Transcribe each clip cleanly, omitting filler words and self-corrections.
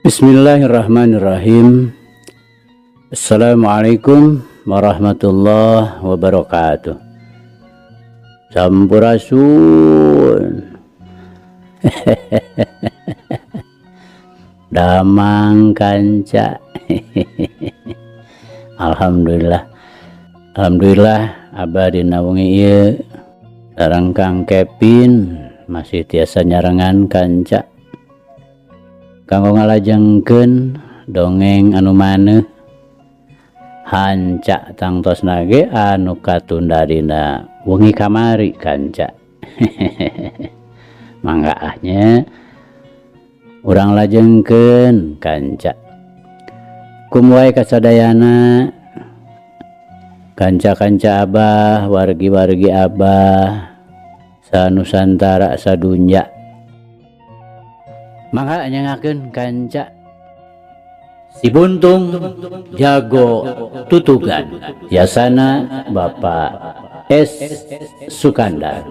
Bismillahirrahmanirrahim. Assalamualaikum warahmatullahi wabarakatuh. Sampurasun. Damang kanca. Alhamdulillah. Alhamdulillah abadina wengi ieu sareng Kang Kevin masih tiasa nyarengan kanca kanggo ngalajengkeun dongeng anu maneh hanca tangtosna ge anu katunda dina wengi kamari kanca. Mangga ahnya urang lajengkeun kanca. Kumwae kasadayana kanca-kanca Abah, wargi-wargi Abah sanusantara sadunya. Mangga nyangakeun kanca si Buntung jago tutugan yasana Bapak S. Sukandar.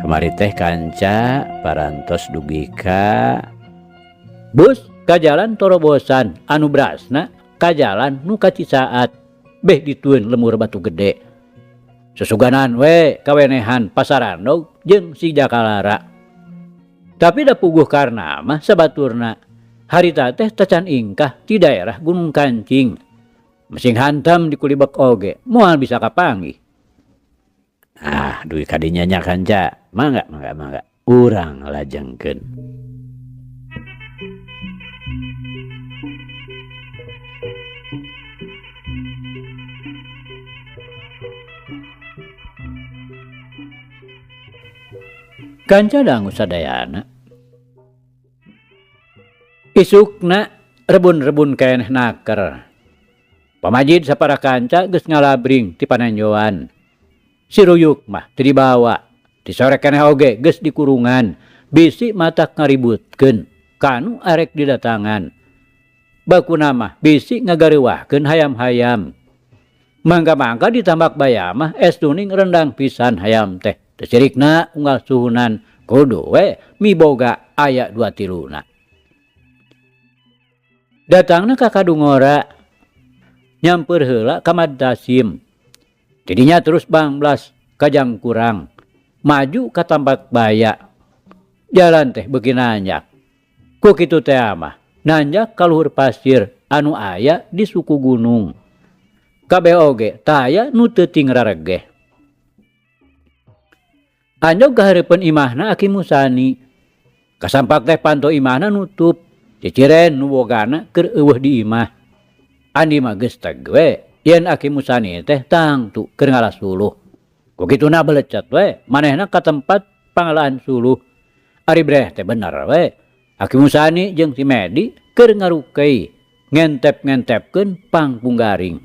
Kamari teh kanca parantos dugi ka bus ka jalan Torobosan anu brasna ka jalan nu kacisaat beh ditueun lemur batu gede. Susuganan we kawenehan Pasarandog jeung si Jakalara. Tapi da puguh karna mah sabaturna harita teh tacan ingkah ti daerah Gunung Kancing. Mesing hantam di Kulibek oge moal bisa kapanggih. Duit kadinya nya kanca. Mangga. Urang lajengkeun. Kanca dangu sadayana. Isukna rebun-rebun keneh naker. Pamajid sapara kanca geus ngalabring ti pananjoan. Si Ruyuk mah teu dibawa. Disore keneh oge geus dikurungan. Bisi matak ngaributkeun kanu arek didatangan. Bakuna mah bisi ngagareuwahkeun hayam-hayam. Mangga-mangga ditambak baya mah es tuning rendang pisan hayam teh. Teu sirikna unggal suhunan kudu we miboga aya 2-3. Datangna ka Kadungora nyamper heula ka Madtasim. Jadinya terus banglas ka Jangkurang. Maju ka Tambak Baya. Jalan teh beuki nanjak. Ku kitu teh mah nanjak ka luhur pasir anu aya di suku gunung. Kabeh oge teu aya nu teu ting raregeh. Anjog ka hareupeun imahna Aki Musani. Kasampak teh panto imahna nutup. Ciciren nu bogana keur eueuh di imah. Andi mah geus teg we yen Aki Musani teh tangtu keur ngalah suluh. Ku kituna belecet we manehna ka tempat pangalaan suluh. Ari breh teh bener we Aki Musani jeung si Medi keur ngarukei ngentep-ngentepkeun pangpunggaring.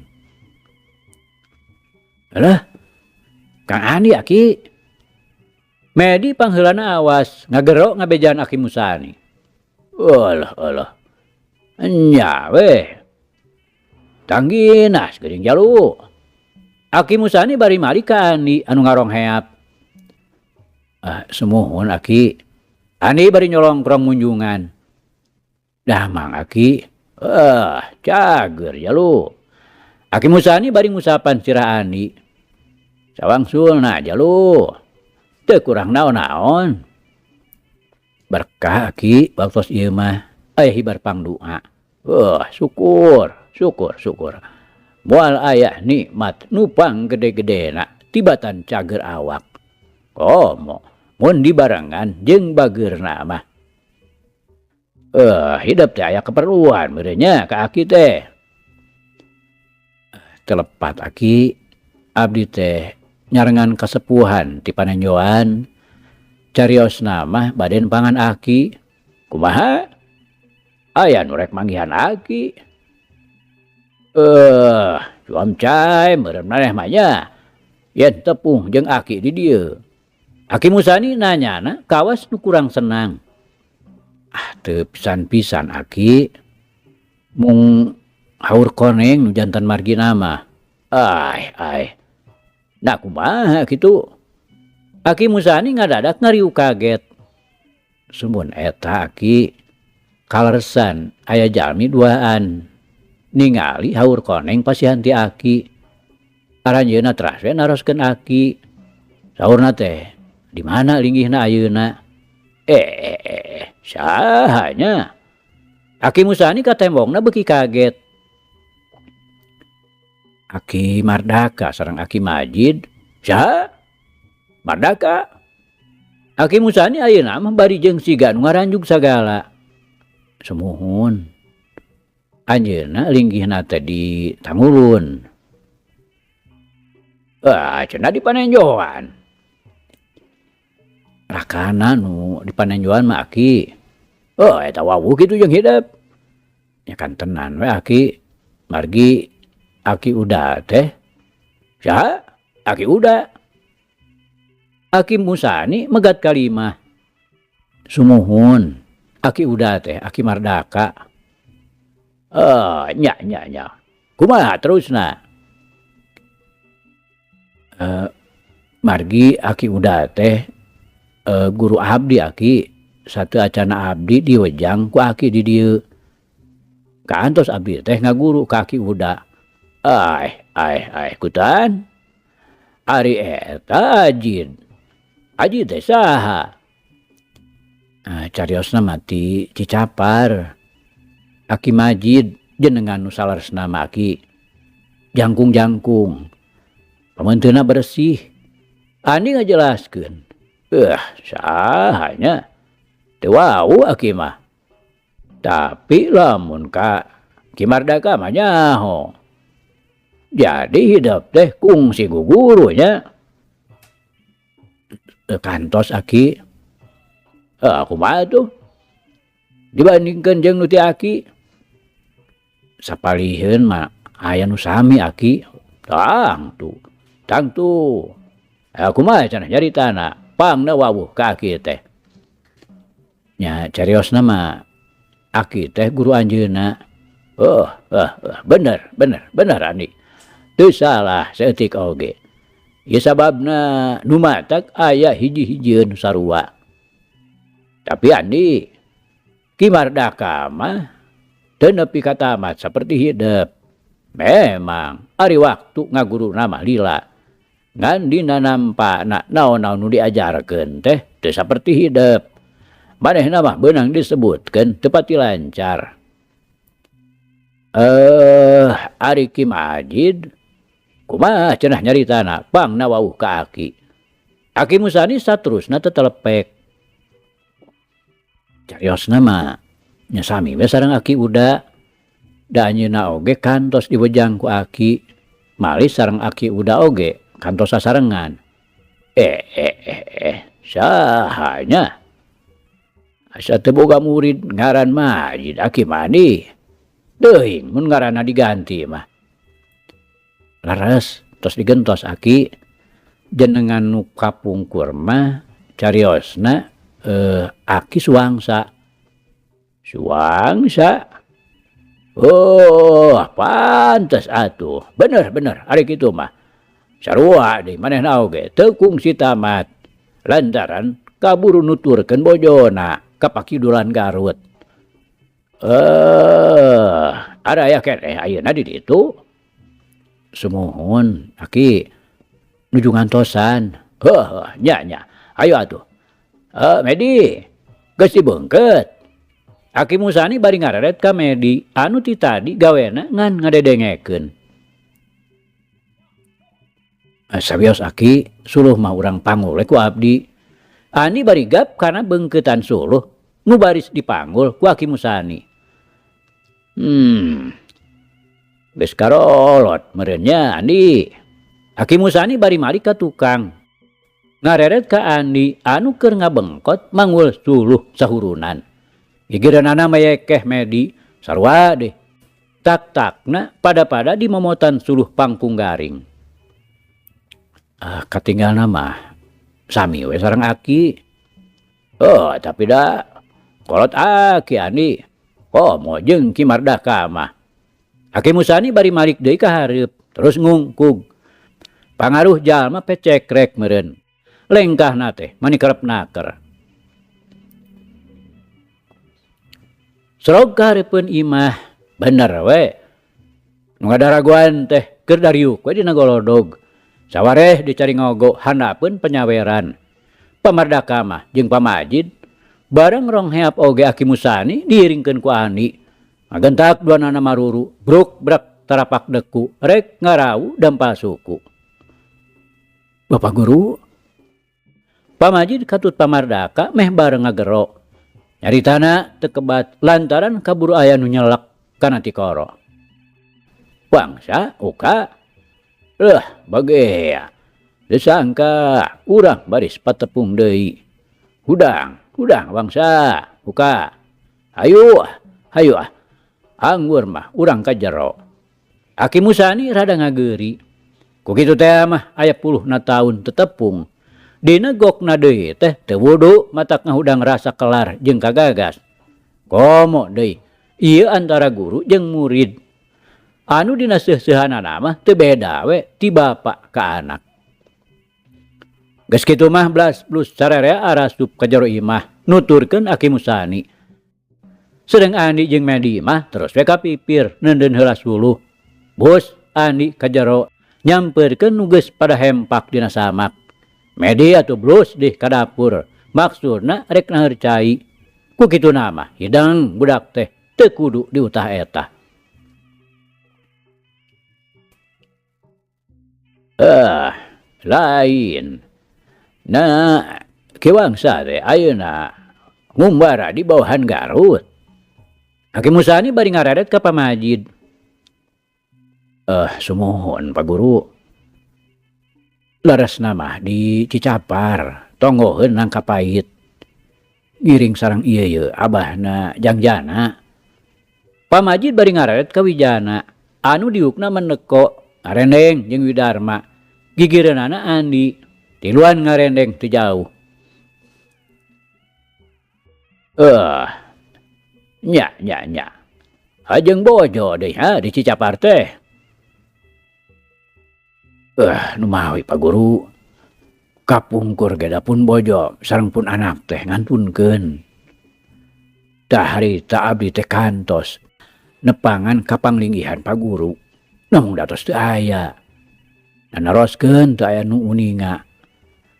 Alah, Kang Andi Aki. Medi pangheulana awas ngagero ngabejaan Aki Musani. Alah. Nya we. Tangginas geuning jalu. Aki Musani bari mari ka Andi anu ngarong heap. Semuhun Aki. Andi bari nyolongkrong munjungan. Dah mang Aki. Cager jalu. Aki Musani bari ngusapan sirah Andi. Sawangsulna jalu. Teu kurang naon-naon. Berkah Aki waktos ieu mah aya hibar pangdoa. Syukur. Moal aya nikmat nupang gede-gedena tibatan cager awak. Komo mun dibarengan jeung bageurna mah. Hidup teh aya keperluan meureun nya ka Aki teh. Telepat Aki abdi teh nyarengan kasepuhan ti panenjoan cariosna mah baden pangan Aki. Kumaha? Aya nu rek manggihan Aki. Eh, cuam cai meureun maneh mah nya. Yen tepung jeung aki di dieu. Aki Musani nanyana kawas nu kurang senang. Ah, teu pisan-pisan aki. Mung haur koneng nu jantan margina mah. Ai. Nah kumaha kitu. Aki Musani ngadadak ngariuk kaget. Sumun eta aki kaleresan aya jalmi duaan. Ningali haur koneng pasihan ti aki. Aranjeunna teras we naroskeun aki. Saurna teh, di mana linggihna ayeuna? Sahanya. Aki Musani ka tembongna beuki kaget. Aki Mardaka sareng Aki Majid, saha? Mardaka. Aki Musani ayeuna mah bari jeung siga nu ngaranjug sagala. Sumuhun. Anjeunna linggihna teh di Tamulun. Cenah di Panenjoan. Rakana nu di Panenjoan mah aki. Eta wawuh kitu jeung hideep. Nya kan tenan we aki. Margi Aki Uda teh. Saha? Aki Uda. Aki Musani megat kalimah. Sumuhun. Aki Uda teh, Aki Mardaka. Nya. Kumaha terusna? Margi Aki Uda teh guru abdi aki. Satu acana abdi diwejang ku aki di dieu. Kaantos abdi teh ngaguru ka Aki Uda. Kutan. Ari eta Ajid. Ajid teh saha? Cariosna mati Cicapar. Aki Majid jenengan nu salaresna mah aki jangkung. Pamenteuna bersih. Ani ngajelaskeun. Sahanya. Teu wau aki mah. Tapi lamun ka Ki Mardaka mah nyaho. Jadi hidup teh kungsi gugurunya. Kantos aki. Kumaha tuh? Dibandingkeun jeung nu ti aki. Sapaliheun mah aya nu sami aki. Tang tuh. Kumaha cenah nyaritana? Pangna wawuh ka aki teh. Nya cariosna mah aki teh guru anjeunna. Bener Andi. Teu salah saeutik oge. Ieu sababna nu matak aya hiji-hijieun sarua. Tapi Andi, Ki Mardaka mah teu nepi ka tamat saperti hideep. Memang ari waktu ngaguruna mah lila. Ngan dina nampana naon-naon nu diajarkeun teh teu saperti hideep. Manehna mah beunang disebutkeun teu pati lancar. Ari Ki Majid kumaha cenah nyaritana pangna wawuh ka aki. Aki Musani saterusna teu telepek. Cariosna mah nya sami we sareng Aki Uda. Da anjeunna oge kantos diwejang ku aki. Malih sareng Aki Uda oge kantos sasarengan. Sahanya. Asa teu boga murid ngaran Majid aki mani. Teuing mun ngaranna diganti mah. Laras tos digentos aki. Jenengan nu kapungkur mah cariosna aki Suwangsa. Pantes atuh. Bener ari kitu mah. Sarua deui manehna oge teu kungsi tamat. Lantaran kaburu nuturkeun bojona ka Pakidulan Garut. Ada aya keneh ayeuna di ditu. Sumuhun aki nuju ngantosan. Nya. Ayo atuh. Medi, geus dibeungkeut. Aki Musani bari ngareret ka Medi, anu ti tadi gawena ngan ngadedengekeun. Sabios aki suluh mah urang panggul ku abdi. Ani bari gap kana beungkeutan suluh nu baris dipanggul ku Aki Musani. Geus karolot meureun nya Andi. Aki Musani bari malik ka tukang. Ngareret ka Andi anu keur ngabengkot manggul suluh sahurunan. Gigireunana mayekeh Medi sarua deh. tak-takna pada-pada di momotan suluh pangkung garing. Katinggal nama sami we sareng aki. Oh, tapi dah kolot aki ani. Oh, mojeng Ki Mardaka mah. Aki Musani bari malik deui ka hareup, terus ngungkug. Pangaruh jalma pecekrek meureun. Lengkahna teh mani kerep naker. Serog kahareupeun imah, bener we. Nu ngadaraguan teh keur dariuk we dina golodog. Sawareh dicari ngogo handapeun penyaweran. Pamardaka mah jeung Pamajid bareng rong heap oge Aki Musani diiringkeun ku Ani. Magentak duanana maruru, bruk brak tarapak deku, rek ngarawu dampal suku. Bapak Guru, Pamajid katut Pamardaka meh bareng ngagero. Nyaritana teu kebat lantaran kaburu aya nu nyelek kana ti koro. Wangsa uka bagea. Disangka urang baris patepung deui. Hudang wangsa uka. Hayu anggur mah urang ka jero. Aki Musani rada ngageuri. Ku kitu teh mah aya puluhna taun tetepung. Dina gokna deui teh teu wudu matak ngahudang rasa kelar jeung kagagas. Komo deui, ieu antara guru jeung murid. Anu dina seuh-seuhanana mah teu beda we ti bapa ka anak. Geus kitu mah blas plus sarerea arasup ka jero imah nuturkeun Aki Musani. Sedeng Andi jeung Medi mah terus we kapipir neundeun heula suluh. Bos Andi ka jero nyampeurkeun nu geus pada hempak dina samak. Medi atuh blus di ka dapur. Maksudna rek naeur cai. Ku kitu nama hidang budak teh teu kudu diutah eta. Lain. Nah, kiwangsa teh ayeuna ngumbara di bawahan Garut. Aki Musani bari ngareret ka Pamajid. Sumohon Pak Guru. Laresna mah di Cicapar, tonggoheun nang Kapait. Giring sareng ieu abahna Jangjana. Pamajid bari ngareret ka Wijana. Anu diukna meneko ngarendeng jeung Widarma. Gigireunana Andi. Tiluan ngarendeng teu jauh. Nya. Hajeng bojo deui di Cicapar teh. Nu mawi Pak Guru. Kapungkur ge pun bojo sareng pun anak teh ngantunkeun. Tah harita abdi teh kantos nepangan ka panglinggihan Pak Guru. Namun datos teu aya. Naroskeun teu aya nu uninga.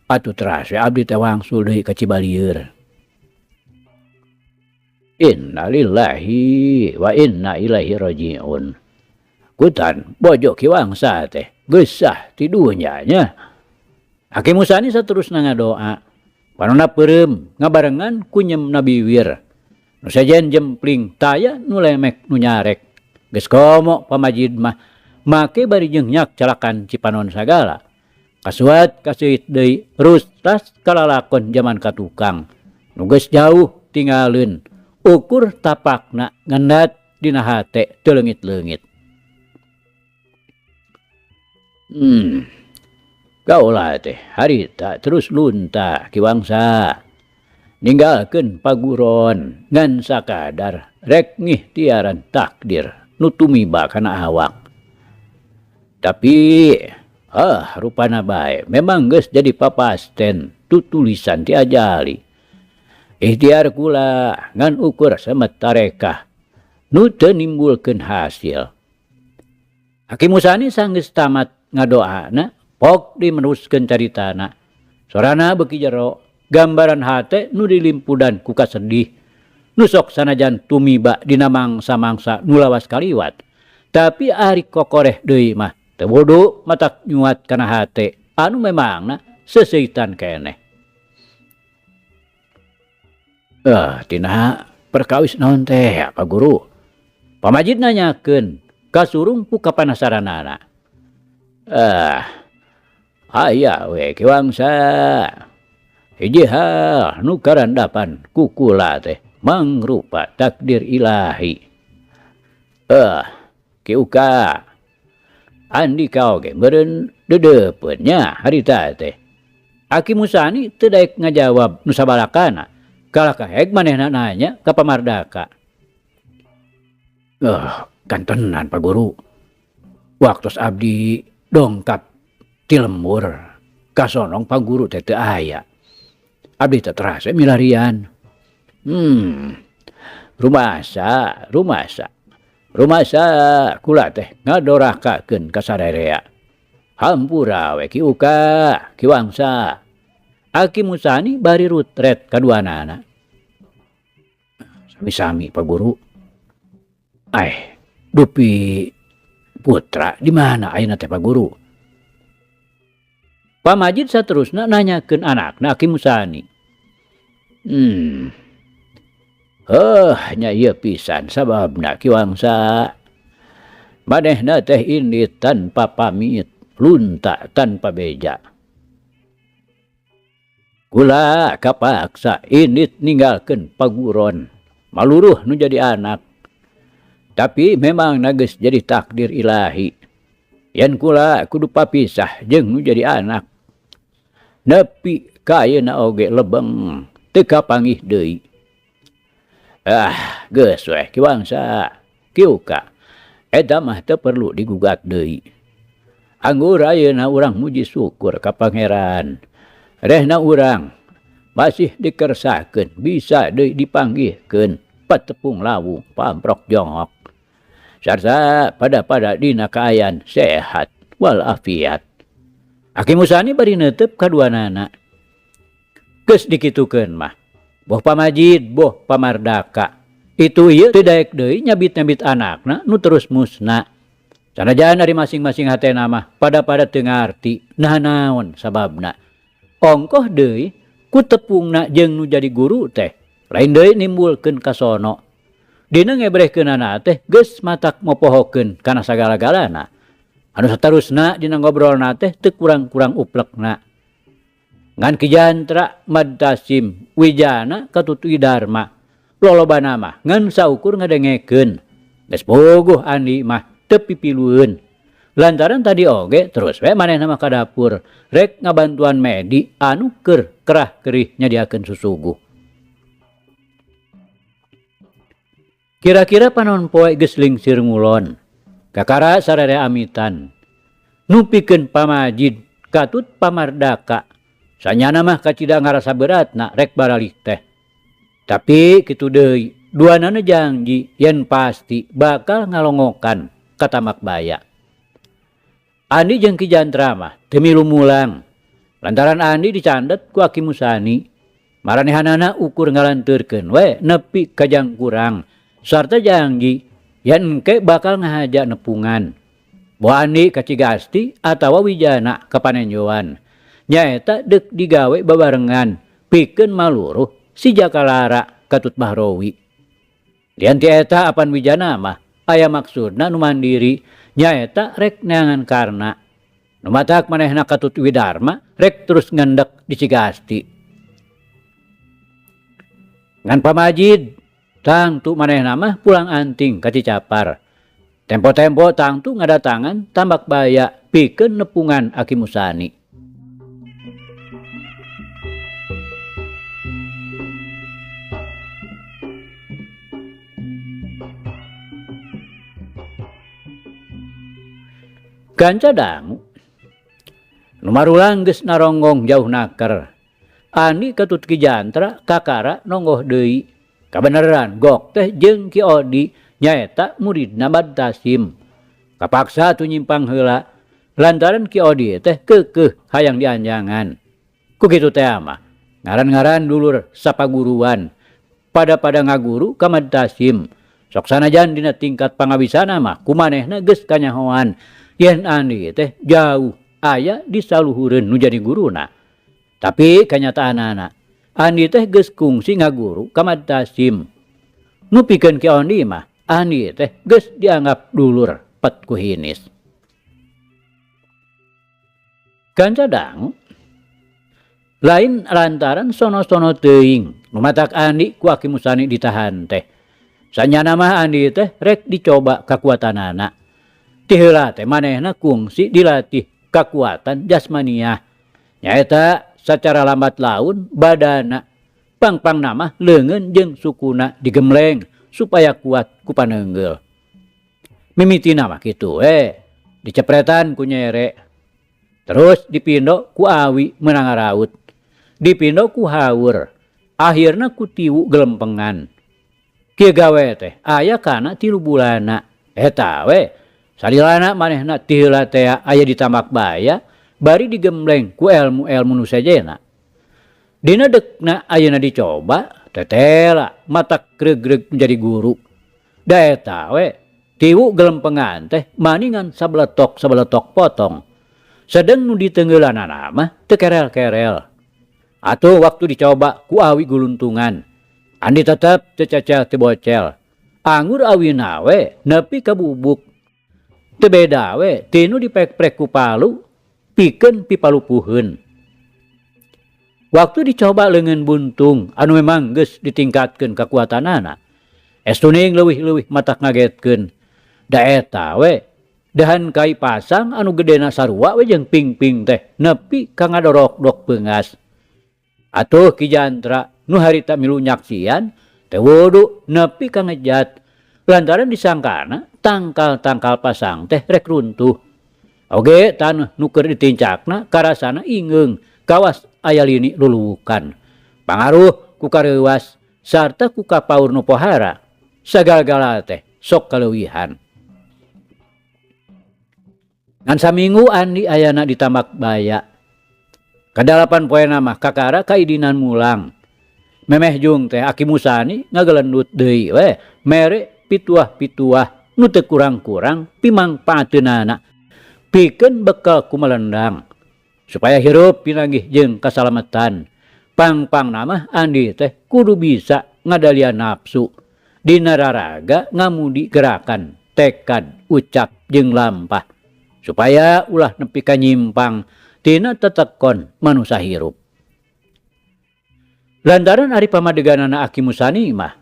Atuh teras we abdi teh wangsul deui ka Cibalieur. Innalillahi wa inna ilaihi rajiun. Kutan bojo kiwangsa teh geusah ti dunya nya. Aki Musani saterusna ngadoa. Panonna peureum ngabarengan ku Nyem Nabi Wir. Nu sajen jempling taya nu lemek nu nyarek. Geus komo Pamajid mah make bari jeung nyak calakan Cipanon sagala. Kasuat kaseuit deui rustas kalalakon jaman katukang. Nu geus jauh tinggalkeun. Ukur tapakna ngendat dina hate teu leungit-leungit. Kaulah teh harita terus lunta kiwangsa. Ninggalkeun paguron ngan sakadar rek ngihtiaran takdir nu tumiba kana awak. Tapi rupana bae memang geus jadi papasten tutulisan ti ajali. Ikhtiar kula ngan ukur semet tarekah nu teu nimbulkeun hasil. Aki Musani sanggeus tamat ngadoana pok dimeneruskeun caritana. Sorana beuki jero gambaran hate nu dilimpudan ku kasedih. Nu sok sanajan tumiba dina mangsa-mangsa nu lawas kaliwat. Tapi ari kokoreh deui mah teu bodo matak nyuat kana hate anu memangna seseitan keneh. Tina perkawis naon teh Pak Guru? Pamajid nanyakeun kasurung ku kapanasaranana. Aya we kiwangsa. Hiji hal nu karandapan kukula teh mangrupa takdir ilahi. Ki Uka. Andi kau ge meureun deudeupeun nya harita teh. Aki Musani teu daek ngajawab nu sabalakana. Kalah kaheg manehna nanya ka Pamardaka. Kan tenan Pak Guru. Waktos abdi dongkap ti lembur kasonong Pak Guru teh teu aya. Abdi teh terasa milarian. Rumasa kula teh ngadorakakeun ka sadarea. Hampura we Ki Uka, Ki Wangsa. Aki Musani bari rutret kaduanana. Sami-sami Pak Guru. Dupi putra di mana ayeuna teh Pak Guru? Pak Majid saterusna nanyakeun anakna Aki Musani. Nya ieu pisan sababna Ki Wangsa. Manehna teh ini tanpa pamit, lunta tanpa beja. Kula kapaksa init ninggalkeun paguron, maluruh nu jadi anak. Tapi memang geus jadi takdir ilahi. Yen kula kudu papisah jeung nu jadi anak. Nepi ka ayeuna oge lebeng teu kapanggih deui. Geus we Ki Wangsa, Ki Uka. Eta mah teu perlu digugat deui. Anggur ayeuna urang muji syukur ka Pangeran. Rehna urang masih dikersakeun bisa deui dipanggihkeun patepung lawung pamprok jongok. Sarta pada dina kaayaan sehat walafiat. Aki Musani bari neuteup kaduanana. Geus dikitukeun mah. Boh Pamajid, boh Pamardaka. Itu ieu teu daek deui nyabit-nyabit anakna nu terus musna. Sanajan dari masing-masing hatena mah pada teu ngarti nah naon sababna. Ongkoh deui ku tepungna jeung nu jadi guru teh lain deui nimbulkeun kasono. Dina ngebrehkeunana teh geus matak mopohokeun kana sagala-galana. Anu saterusna dina ngobrolna teh teu kurang-kurang uplekna. Ngan Ki Jantra, Mad Tasim, Wijana, Katutui Dharma. Lolobana mah ngan saukur ngadengekeun. Geus bogoh Andi mah teu pipilueun. Lantaran tadi oge terus we manehna mah ka dapur rek ngabantuan Medi anu keur kerah-kerih nyadiakeun susuguh. Kira-kira panon poe geus lingsir ngulon. Kakara sararea amitan. Nupikeun Pamajid katut Pamardaka. Sanyana mah kacida ngarasa beratna rek baralik teh. Tapi kitu deui, duanana janji yen pasti bakal ngalongokan ka Tamak Baya. Andi jeung Ki Jantra mah teu milu mulang. Lantaran Andi dicandet ku Aki Musani. Maranehanana ukur ngalanteurkeun we nepi ka jang kurang. Sarta janji yen engke bakal ngahaja nepungan. Boh Andi ka Cigasti atawa Wijana ka Panenjoan. Nyaeta deuk digawe babarengan pikeun maluruh si Jakalara Katut Bahrowi. Lian ti eta apan Wijana mah aya maksudna nu mandiri nyaeta rek neangan karna. Nu matak manehna Katut Widarma rek terus ngendek di Cigasti. Ngan Pamajid tangtu manehna mah pulang anting ka Cicapar. Tempo-tempo tangtu ngadatangan Tambak Baya pikeun nepungan Aki Musani. Ganca dangu. Numarulang geus naronggong jauh naker. Andi Katut Ki Jantra kakara nonggoh deui. Kabeneran gok teh jeung Ki Odi nyaeta muridna Mad Tasim. Kapaksa tu nyimpang heula lantaran Ki Odi teh keukeuh hayang dianjangan. Ku kitu teh mah ngaran-ngaran dulur sapaguruan pada ngaguru ka Mad Tasim. Sok sanajan dina tingkat pangabisana mah kumanehna geus kanyahoan yen Andi teh jauh aya di saluhureun nu jadi guruna. Tapi kanyataanana Andi teh geus kungsi ngaguru ka Mad Tasim. Nupikeun Ki Odi mah Andi teh geus dianggap dulur pet ku hinis. Ganca dangu lain lantaran sono-sono teuing nu matak Andi ku Aki Musani ditahan teh. Sanyana mah Andi teh rek dicoba kakuatanana. Ti heula teh manehna kungsi dilatih kekuatan jasmaniah. Nyaeta secara lambat laun badana pang-pang nama leungeun jeung sukuna digemleng supaya kuat ku paneungeul. Mimitina mah kitu dicepretan ku nyere. Terus dipindo ku awi meunang ngaraut. Dipindo ku haur. Akhirna ku tiwu gelempengan. Kieu gawe teh aya kana 3 bulana. Eta salilana manehna ti heula teh aya di Tambakbaya bari digembleng ku ilmu-ilmu nu sejena. Dina deukna ayeuna dicoba tetela matak greug-greug menjadi guru. Da eta tiwu gelempengan teh maningan sabeletok potong. Sedeng nu diteungeulanana mah teu kerel-kerel. Atuh waktu dicoba ku awi guluntungan. Andi tetep teu cecel teu bocel. Anggur awina nepi ka bubuk. Teu beda tinu dipek-prek ku palu pikeun pipalupuheun. Waktu dicoba leungeun buntung anu memang geus ditingkatkeun kakuatanana. Estuning leuwih-leuwih matak ngagetkeun. Da eta dahan kai pasang anu gedena sarua jeung ping-ping teh nepi ka ngadorok-dok beungas. Atuh Ki Jantra nu harita milu nyaksian teu wudu nepi ka ngejat lantaran disangkana tangkal-tangkal pasang teh rek runtuh. Oge taneuh nu keur ditincakna karasana ingeung kawas aya lini luluwukan. Pangaruh ku kareuwas sarta ku kapaur nu pohara sagala-gala teh sok kaleuwihan. Ngan saminggu Andi ayana di Tambakbaya. Kadalapan poena mah kakara kaidinan mulang. Memeh jung teh Aki Musani ngagelendut deui mere pituah-pituah nu teu kurang-kurang pimangpaateunnana pikeun bekal kumelendang supaya hirup pinanggih jeung kasalamatan. Pang-pangna mah Andi teh kudu bisa ngadalian nafsu dina raraga ngamudi gerakan, tekad, ucap jeung lampah supaya ulah nepi ka nyimpang tina tetekon manusa hirup. Lantaran ari pamadeganana Aki Musani mah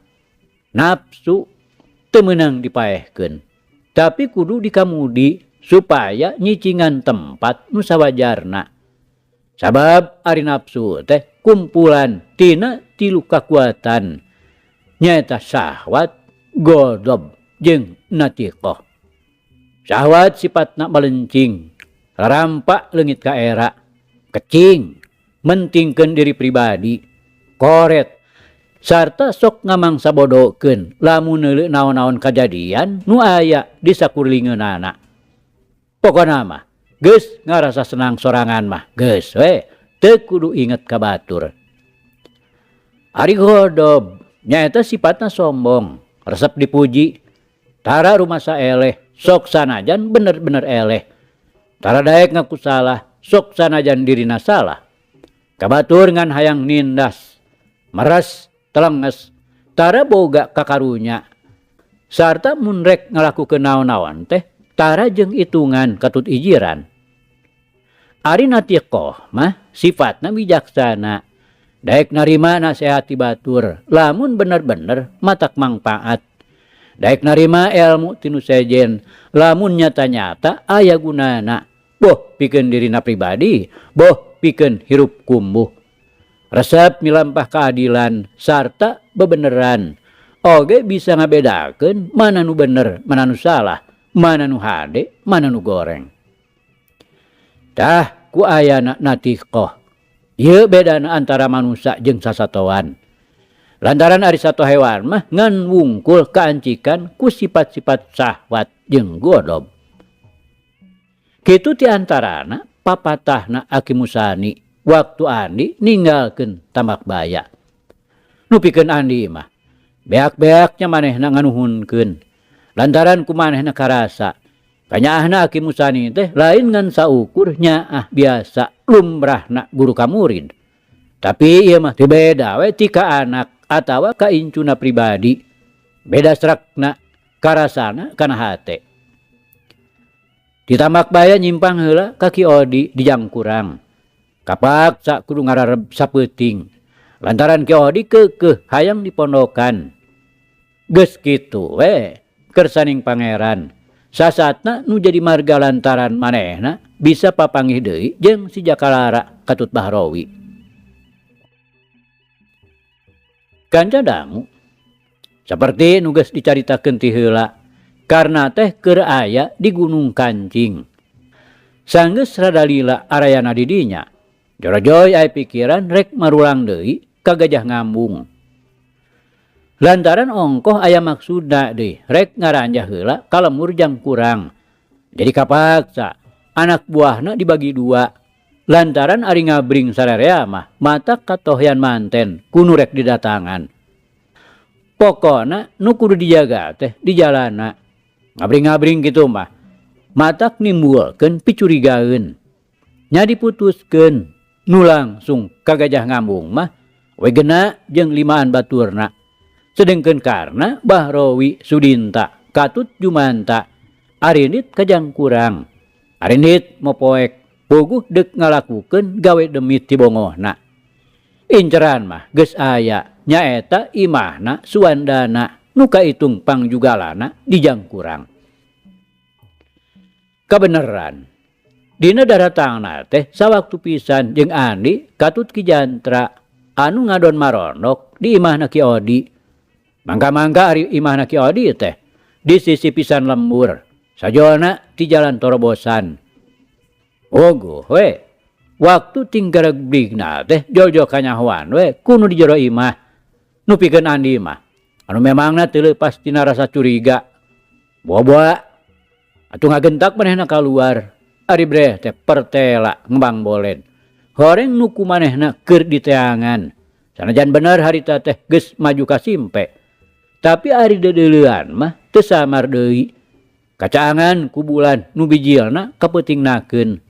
nafsu teu meunang dipaehkeun, tapi kudu dikamudi supaya nyicingan tempat nu sawajarna. Sabab ari nafsu teh kumpulan tina 3 kakuatan nyaeta syahwat, godob, jeung natiqah. Syahwat sifatna malencing, rampak leungit ka era, kecing, mentingkeun diri pribadi, koret, sarta sok ngamangsa bodokeun lamun neuleuh naon-naon kajadian nu aya di sakuringeunana. Pokona mah geus ngarasa senang sorangan mah geus teu kudu inget ka batur. Ari godob nyaeta sifatna sombong, resep dipuji, tara rumasa eleh, sok sanajan bener-bener eleh. Tara daek ngaku salah, sok sanajan dirina salah. Kabatur ngan hayang nindas, meres, telenges, tara boga kakarunya. Sarta mun rek ngalakukeun naon-naon teh, tara jeung itungan katut ijiran. Ari natiqah mah sifatna bijaksana. Daek narima nasehat ti batur, lamun bener-bener matak mangpaat. Daek narima ilmu tinu sejen, lamun nyata-nyata aya gunana. Boh pikeun dirina pribadi, boh pikeun hirup kumbuh. Resep milampah keadilan sarta bebeneran. Oge bisa ngabedakeun mana nu bener, mana nu salah, mana nu hade, mana nu goreng. Tah ku ayana natiqah. Ieu bedana antara manusia jeung sasatoan. Lantaran ari sato hewan mah ngan wungkul kaancikan ku sifat-sifat syahwat jeung godob. Kitu ti antarana papatahna Aki Musani waktu Andi ninggalkeun Tambakbaya. Nu pikeun Andi mah beak-beaknya manehna nganuhunkeun. Lantaran ku manehna karasa kanyaahna Aki Musani teh lain ngan saukur nyaah biasa lumrahna guru ka murid. Tapi ieu mah teu beda ti ka anak atawa ka incuna pribadi. Beda srekna karasana kana hate. Di Tambakbaya nyimpang heula ka Ki Odi di Jangkurang. Kapaksa kudu ngarareb sapeuting. Lantaran Ki Odi keukeuh hayang dipondokan. Geus kitu keur saning pangeran. sasatna nu jadi marga lantaran manehna bisa papanggih deui jeung si Jakalara Katut Bahrowi. Kanca dangu, saperti nu geus dicaritakeun ti heula, karna teh keur aya di Gunung Kancing. Sanggeus rada lila arayana di dinya, jorojoy aya pikiran rek marulang deui ka Gajah Ngambung. Lantaran ongkoh aya maksudna deui rek ngaranjah heula ka lemur jang kurang. Jadi kapaksa anak buahna dibagi dua. Lantaran ari ngabring sarerea mah mata katohyan manten kudu rek didatangan. Pokona nu kudu dijaga teh di jalana. Ngabring-ngabring kitu mah matak nimbulkeun picurigaeun. Nya diputuskeun nu langsung ka Gajah Ngambung mah wegena jeung limaan baturna. Sedengkeun karna Bahrowi Sudinta Katut Jumanta arinit kajang kurang. Arinit mopoek boguh dek ngalakukeun gawe demit ti bongohna. Inceran mah geus aya nyaeta imahna Suwandana nu kaitung pangjugalana di Jangkurang. Kabeneran dina daratangna teh sawaktu pisan jeung Andi Katut Ki Jantra anu ngadon maronok di imahna Ki Odi. Mangga-mangga ari imahna Ki Odi teh di sisi pisan lembur sajona ti jalan Torobosan. Ogo we waktu tinggaregbigna teh jojo kanyahoan we kuno di jero imah nu pikeun Andi mah anu memangna teu leupas tina rasa curiga. Boa-boa atuh ngagentak manehna kaluar ari breh teh pertela ngembang bolen horeng nu kumanehna keur diteangan. Sanajan bener harita teh geus maju ka simpe tapi ari dedeuleuan mah teu samar deui. Kacaangan ku bulan nu bijilna kapeutingnakeun.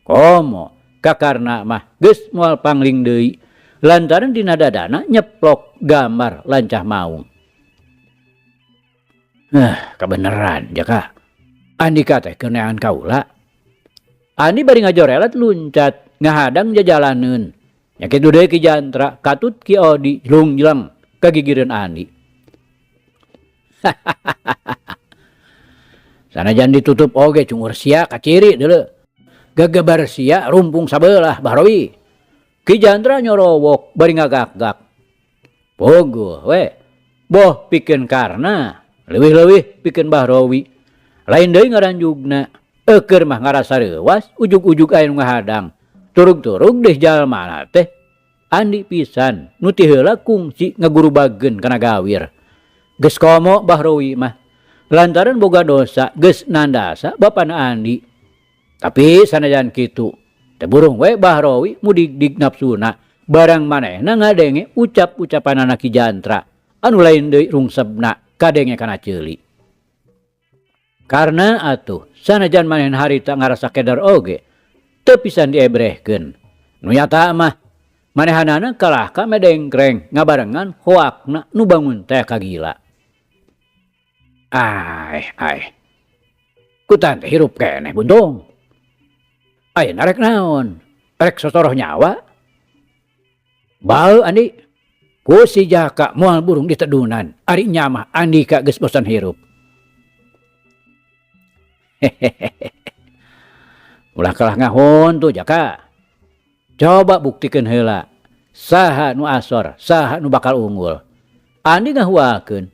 Komo kakarna mah geus moal pangling deui lantaran dina dadana nyeplok gambar lancah maung. Kebeneran Jaka. Andika teh keur neangan kaula. Andi bari ngajorelat luncat ngahadang jajalaneun. Nya kitu deui Ki Jantra Katut Ki Odi lungjleng kagigireun Andi. Sanajan ditutup oge cungur sia kaciri deuleu. Gagebar sia rumpung sabelah Bahrowi. Ki Jantra nyorowok bari ngagak-gak. Pogo we. Boh pikeun karna leuwih-leuwih pikeun Bahrowi. Lain deui ngaranjugna. Keur mah ngarasa reuwas ujug-ujug aya nu ngahadang. Turug-turug deh jalmana teh Andi pisan nu ti heula kungsi ngagurubageun kana gawir. Geus komo Bahrowi mah lantaran boga dosa geus nandasa bapana Andi. Tapi sanajan kitu teu burung we Bahrowi mudig-dig nafsuna barang manehna ngadenge ucap-ucapanana Ki Jantra anu lain deui rungsebna kadenge kana ceuli. Karna atuh sanajan manehna harita ngarasa keder oge teu pisan diebrehkeun. Nu nyata mah manehanana kalah ka medengkreng ngabarengan hoakna nu bangun teh kagila. Ai. Kutan teh hirup keneh buntung. Ayeuna rek naon? Rek sosoroh nyawa? Bae Andi. Ku si Jaka moal burung di tedunan. Ari nyamah Andika geus bosan hirup. Ulah kalah ngahon tuh Jaka. Coba buktikeun heula. Saha nu asor, saha nu bakal unggul. Andi ngahuakeun.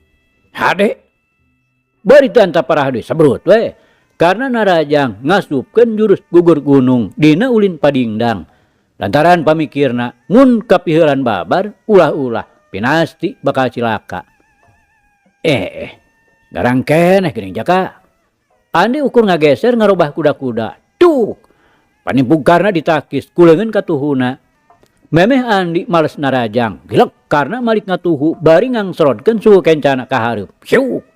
Hade. Bari tanta parah deui sabrut we. Karena narajang ngasupkeun jurus gugur gunung dina ulin padingdang. Lantaran pamikirna mun kapiheulan babar ulah-ulah pinasti bakal cilaka. Garang keneh geuning Jaka. Andi ukur ngageser ngarobah kuda-kuda. Tuh. Panimpugkarna ditakis kuleungeun katuhuna. Memeh Andi males narajang. Gilek karena malik ngatuhu bari ngangsrodkeun suhu kencana ka hareup. Syuk.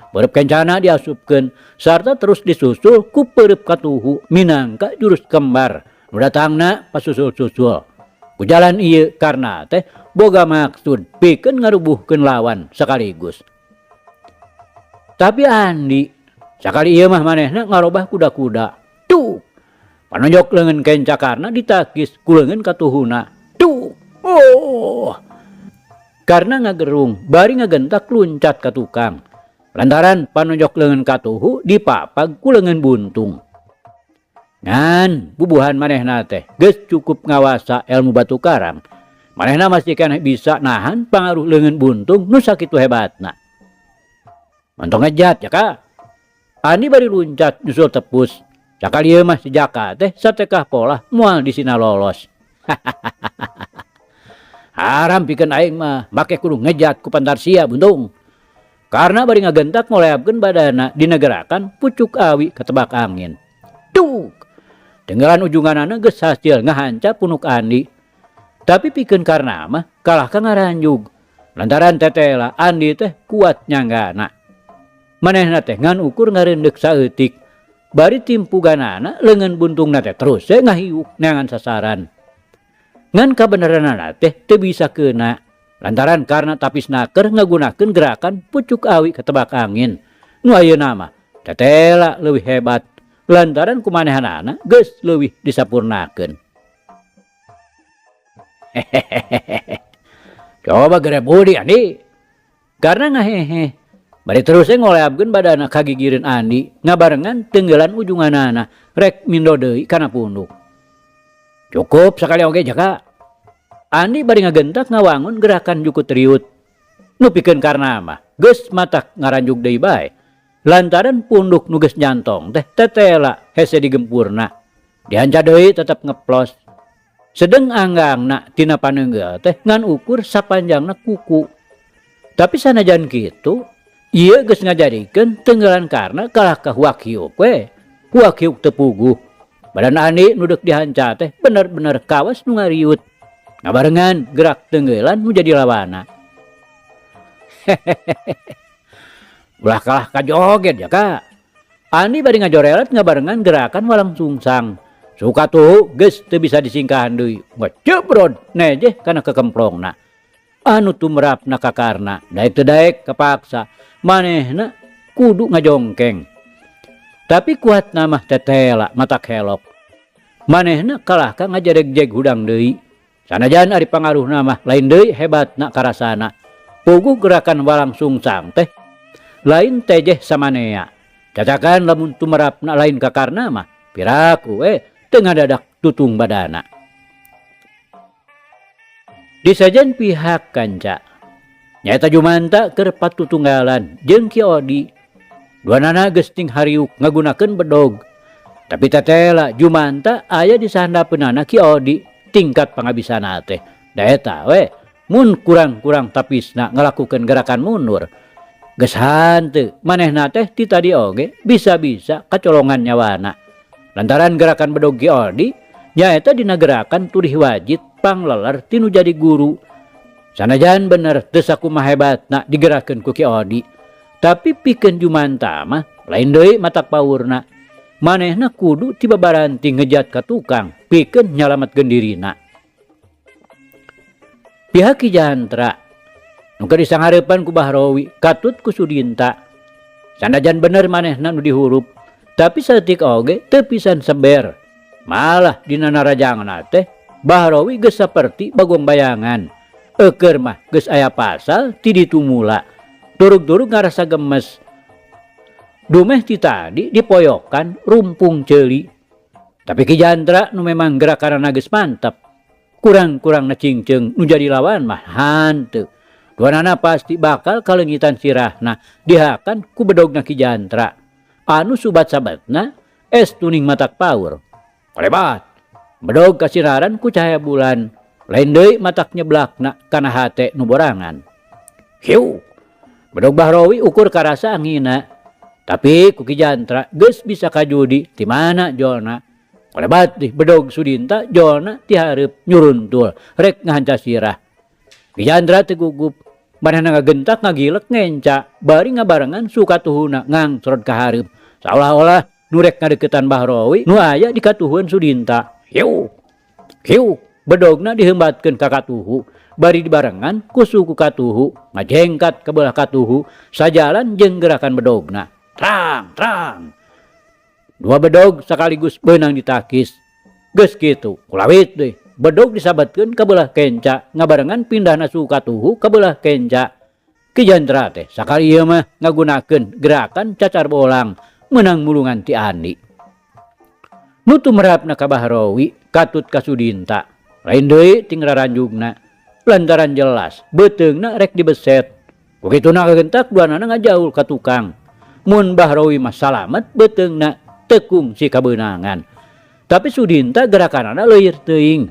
Berep kencana diasupkeun sarta terus disusul ku peureup katuhu minangka jurus kembar nu datangna pasusul-susul. Ku jalan ieu karna teh boga maksud pikeun ngarubuhkeun lawan sakaligus. Tapi Andi sakali ieu mah manehna ngarobah kuda-kuda. Tuh. Panonjok leungeun kencakarna ditakis ku leungeun katuhuna. Tuh. Oh. Karena ngagerung bari ngagentak luncat ka tukang. Lantaran panunjok leungeun katuhu dipapag ku leungeun buntung. Ngan bubuhan manehna teh geus cukup ngawasa ilmu batu karang. Manehna masih keneh bisa nahan pangaruh leungeun buntung nu sakitu hebatna. Mantong ngejat ya ka. Ani bari luncat nyusul tepus. Cakal ieu mah si Jaka teh satekah polah moal disina lolos. Haram pikeun aing mah make kudu ngejat ku Pantarsia buntung. Karena bari ngagentak ngoleapkeun badana dinegerakan pucuk awi ketebak angin. Tuk. Tenggelan ujunganana geus hasil ngahanca punuk Andi. Tapi pikeun karna mah kalah ka ngaranjug. Lantaran tetela Andi teh kuat nyanggana. Manehna teh ngan ukur ngareundek saeutik. Bari timpuganana leungeun buntungna teh terus ngahiuk neangan sasaran. Ngan kabeneranana teh teu bisa keuna. Lantaran karena tapisna keur ngagunakeun gerakan pucuk awi ketebak angin. Nu ayeuna mah tetela leuwih hebat. Lantaran kumanehanana geus leuwih disapurnakeun. Coba geure budi Andi. Karena ngahehe. Bari terus ngoleapkeun badana kagigireun Andi ngabarengan tenggelan ujunganana rek mindo deui kana punduk. Cukup sakali oge Jaka. Andi bari ngagentak ngawangun gerakan jukut riut. Nu pikeun karna mah geus matak ngaranjuk deui bae. Lantaran punduk nu geus nyantong teh tetela hese digempurna. Dihanca deui tetep ngeplos. Sedeng anggangna tina paneunggel teh ngan ukur sapanjangna kuku. Tapi sanajan kitu, ieu geus ngajadikeun tenggelan karna kalah ka huak hiuk we. Huak hiuk teu puguh. Badan Andi nu deuk dihanca teh bener-bener kawas nu ngariut. Ngabarengan gerak tenggelan nu jadi lawana. Ulah kalah kajoget ya ka. Andi bari ngajorelet ngabarengan gerakan walang sungsang. Suka tuh geus teu bisa disingkahan deui. Ngecebrod nejeh kana kekemplongna. Anu tumrapna ka karna daek teu daek kapaksa manehna kudu ngajongkeng. Tapi kuat namah tetela matak helok. Manehna kalah ka ngajareg-jeg hudang deui. Sanajan ari pangaruhna mah lain deui hebatna karasana. Puguh gerakan walang sungsang teh lain tejeh samanea. Cacakan lamun tumrapna lain ka karna mah piraku teu ngadadak tutung badana. Di sajen pihak kanca nyaeta Jumanta keur patutunggalan jeung Ki Odi. Duanana geus ting hariuk ngagunakeun bedog. Tapi tetela Jumanta aya di sahandapeunana Ki Odi tingkat pangabisana teh. Da eta mun kurang-kurang tapisna ngalakukeun gerakan mundur. Geus hanteu manehna teh ti tadi oge bisa-bisa kacolongan nyawana. Lantaran gerakan bedog Ki Odi nyaeta dina gerakan turih wajid pangleler tinu jadi guru. Sanajan bener teu sakumaha hebatna digerakkeun ku Ki Odi. Tapi pikeun Jumanta mah lain deui matak paurna. Manehna kudu tiba baranti ngejat ka tukang pikeun nyalametkeun dirina. Pihak Ki Jantra nu keur disangareupan ku Bahrowi katut ku Sudinta. Sanajan bener manehna nu dihurup, tapi saeutik oge teu pisan seber. Malah dina narajangna teh Bahrowi geus saperti bagong bayangan. Eukeur mah geus aya pasal ti ditu mula. Durug-durug ngarasa gemes. Dumeh ti tadi dipoyokan rumpung ceuli. Tapi Ki Jantra nu memang gerakanna geus mantap. Kurang-kurang cingceung nu jadi lawan mah hanteu. Duanana pasti bakal kalengitan sirahna dihakan ku bedogna Ki Jantra. Anu subat-sabatna es tuning matak paur. Kalebat. Bedog kasiraran ku cahaya bulan. Lain deui matak nyeblakna kana hate nu borangan. Hiu. Bedog Bahrowi ukur karasa anggina. Tapi ku Ki Jantra geus bisa kajudi ti mana jolna. Kalebat deh bedog Sudinta jolna ti hareup nyuruntul rek ngahanca sirah. Ki Jantra teu gugup. Manehna ngagentak ngagilek ngenca bari ngabarengan sukatuhuna ngangsrod ka hareup. Seolah-olah nu rek ngadeukeutan Bahrowi nu aya di katuhuan Sudinta. Hiu. Hiu. Bedogna diheumbatkeun ka katuhu. Bari dibarengan ku suku katuhu ngajengkat ke belah katuhu sajalan jeung gerakan bedogna. Trang, trang. Dua bedog sekaligus beunang ditakis. Geus kitu, kulawit deui. Bedog disabatkeun ka belah kenca ngabarengan pindahna suku katuhu ka belah kenca. Ki Jandra teh sakali ieu mah ngagunakeun gerakan cacar bolang menang mulungan ti Andi. Nu tumrapna ka Bahrawi katut ka Sudinta. Lain deui ting raranjungna lantaran jelas beuteungna rek dibeset. Begituna kagentak duanana ngajaul ka tukang. Mun Bahrawi mah salamet beuteungna tekung si kabeunangan. Tapi Sudinta gerakanana leuir teuing.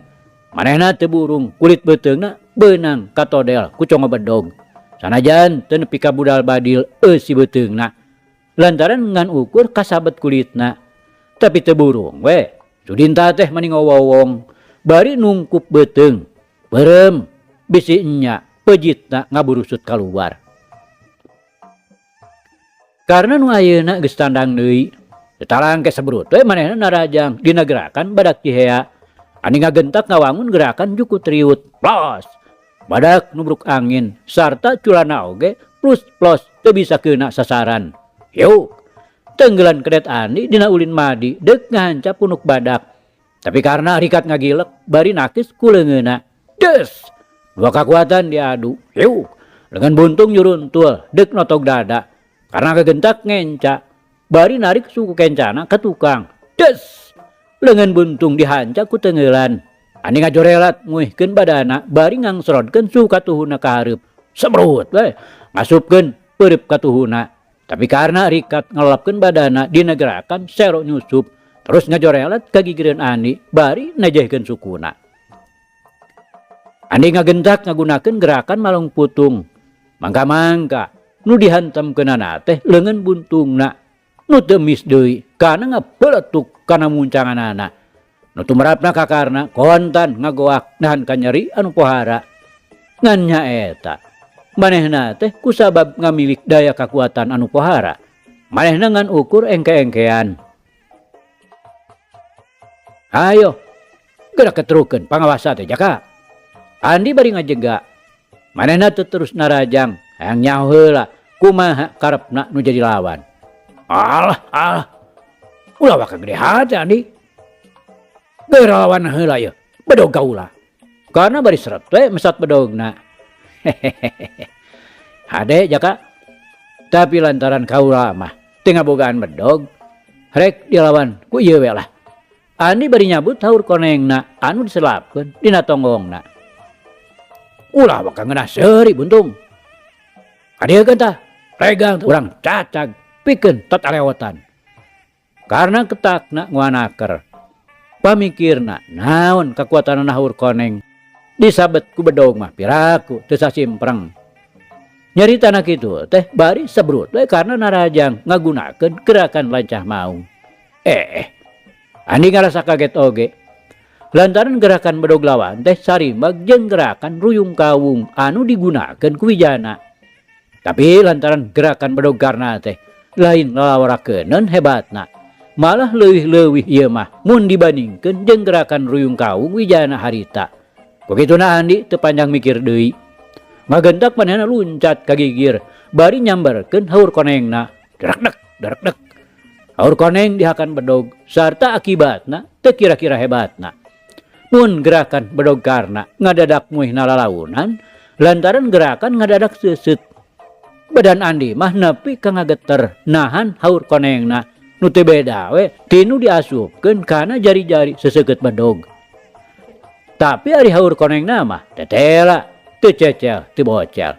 Manehna teu burung kulit beuteungna beunang katodel ku congo bedog. Sanajan teu nepi ka budal badil si beuteungna. Lantaran ngan ukur kasabet kulitna. Tapi teu burung we. Sudinta teh mani ngowowong bari nungkup beuteung. Beureum bisi enya pejitna ngaburusut kaluar. Karena nu ayeuna geus tandang deui, tetalang ke sebrut we manehna narajang dina gerakan badak Cihea. Ani ngagentak ngawangun gerakan Juku Triut. Plos. Badak nubruk angin sarta culana oge plus teu bisa keuna sasaran. Yuk. Tenggelan kedet Andi dina ulin madi deuk ngahancap punuk badak. Tapi karena rikat ngagilek bari nakis ku leungeunna. Des. Dua kekuatan diadu. Yuk. Dengan buntung nyuruntul deuk notog dada. Karena kegentak ngenca bari narik suku kencana ke tukang. Des. Leungeun buntung dihancap ku tenggelan. Andi ngajorelat nguihkeun badana bari ngangsrodkeun suku katuhuna ka hareup. Sebrut we. Ngasupkeun peureup katuhuna. Tapi karena rikat ngelapkeun badana dina gerakan sero nyusup terus ngajorelat ka gigireun Andi bari nejehkeun sukuna. Andi ngagentak ngagunakeun gerakan malung putung. Mangka-mangka nu dihantamkeunana teh leungeun buntungna. Nu teu mis deui kana ngapeletuk kana muncanganana. Nu tumrapna kakarna kontan ngagoak nahan ka nyeri anu pohara. Ngan nya eta manehna teh kusabab ngamilik daya kekuatan anu pohara. Manehna ngan ukur engke-engkean. Ayo, gerak keterukeun pangawasa teh jaka. Andi bari ngajega. Manehna teu terus narajang, hayang nyaho heula kumaha karepna nu jadi lawan. Alah. Ulah waka gede hati Andi. Geura lawan heula ieu, bedog kaula. Karena bari seret we mesat bedogna. Hade jaka. Tapi lantaran kaula mah teu ngabogaan bedog, rek dilawan ku ieu we lah. Andi bari nyabut haur konengna anu diselapkeun dina tonggongna. Ulah waka ngeunah seuri buntung. Kadiekeun tah, regang urang cacag pikeun tot alewotan. Karena ketakna nguanaker. Pamikirna naon kakuatanna haur koneng. Disabet ku bedog mah piraku teu sasimpreng. Nyaritana kitu teh bari sebrut we karena narajang ngagunakeun gerakan lancah maung. Andi ngarasa kaget oge. Lantaran gerakan bedog lawan teh sarimbag jeung gerakan ruyung kawung anu digunakeun ku Wijana. Tapi lantaran gerakan bedog karna teh lain lalawarakeun hebatna. Malah leuwih-leuwih ieu mah mun dibandingkeun jeung gerakan ruyung kawung Wijana harita. Begituna Andi teu panjang mikir deui. Ngagentak manehna luncat ka gigir bari nyamberkeun haur konengna. Derak-dek. Haur koneng dihakan bedog sarta akibatna teu kira-kira hebatna. Mun gerakan bedog karna ngadadak muihna lalaunan lantaran gerakan ngadadak seuseut. Badan Andi mah nepi ka ngageter nahan haur konengna nu teu beda we tinu diasupkeun kana jari-jari seseukeut bedog. Tapi ari haur konengna mah tetela teu cecel teu bocel.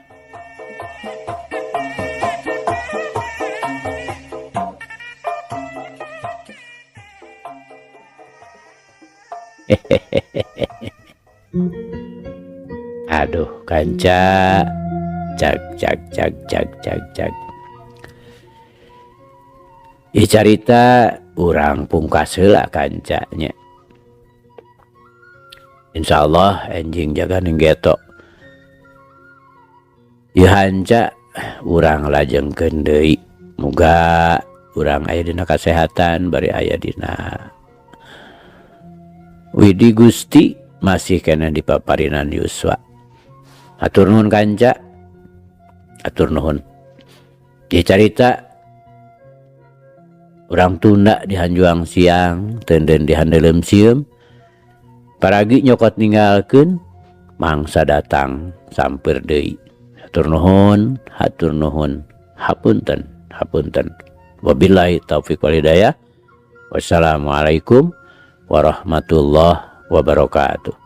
Aduh kanca cak. Ieu carita urang pungkas heula kanca nya. Insyaallah enjing jaga nenggeto. Ieu hanca urang lajengkeun deui. Muga urang aya dina kasehatan bari aya dina widi Gusti masih kena dipaparinan yuswa. Atur nuhun kanca. Atur nuhun. Ieu carita urang tunda di Hanjuang siang, teudeun di handeuleum sieum. Paragi nyokot ninggalkeun mangsa datang samper deui. Hatur nuhun. Hapunten. Wabillahi taufiq wal hidayah. Wassalamualaikum warahmatullahi wabarakatuh.